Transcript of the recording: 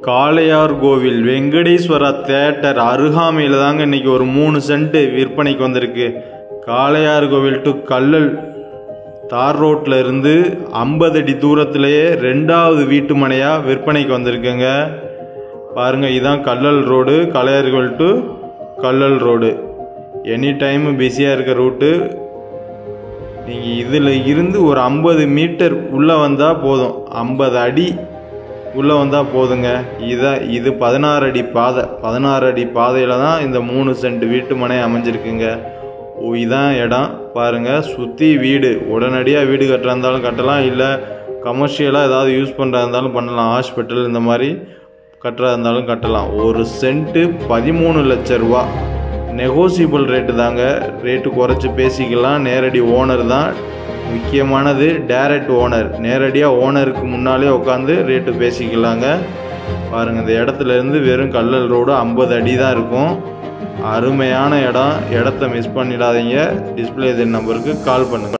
Kalaiyarkovil Venkateswara theatre அருகாமையில் தாங்க இன்றைக்கி ஒரு 3 சென்ட்டு விற்பனைக்கு வந்திருக்கு. காளையார்கோவில் டு கல்லல் தார் ரோட்டில் இருந்து 50 அடி தூரத்திலேயே 2வது வீட்டு மனையாக விற்பனைக்கு வந்திருக்குங்க. பாருங்கள், இதுதான் Kallal road, Kalaiyarkoil to Kallal road. Any time பிஸியாக இருக்க ரூட்டு. நீங்கள் இதில் இருந்து ஒரு 50 மீட்டர் உள்ளே வந்தால் போதும், 50 அடி உள்ளே வந்தால் போதுங்க. இது 16 அடி பாதை. 16 அடி பாதையில் தான் இந்த 3 சென்ட் வீட்டு மனை அமைஞ்சிருக்குங்க. இதான் இடம் பாருங்கள். சுற்றி வீடு, உடனடியாக வீடு கட்டுறா இருந்தாலும் கட்டலாம், இல்லை கமர்ஷியலாக ஏதாவது யூஸ் பண்ணுறா இருந்தாலும் பண்ணலாம். ஹாஸ்பிட்டல் இந்த மாதிரி கட்டுறா இருந்தாலும் கட்டலாம். ஒரு சென்ட்டு 13 லட்சம் ரூபா. நெகோசியபிள் ரேட்டு தாங்க, ரேட்டு குறைச்சி பேசிக்கலாம். நேரடி ஓனர் தான் முக்கியமானது, டைரக்ட் ஓனர். நேரடியாக ஓனருக்கு முன்னாலே உட்காந்து ரேட்டு பேசிக்கலாங்க. பாருங்கள், இந்த இடத்துலேருந்து வெறும் கல்லல் ரோடு 50 அடி தான் இருக்கும். அருமையான இடம். இடத்த மிஸ் பண்ணிடாதீங்க. டிஸ்பிளே நம்பருக்கு கால் பண்ணுங்கள்.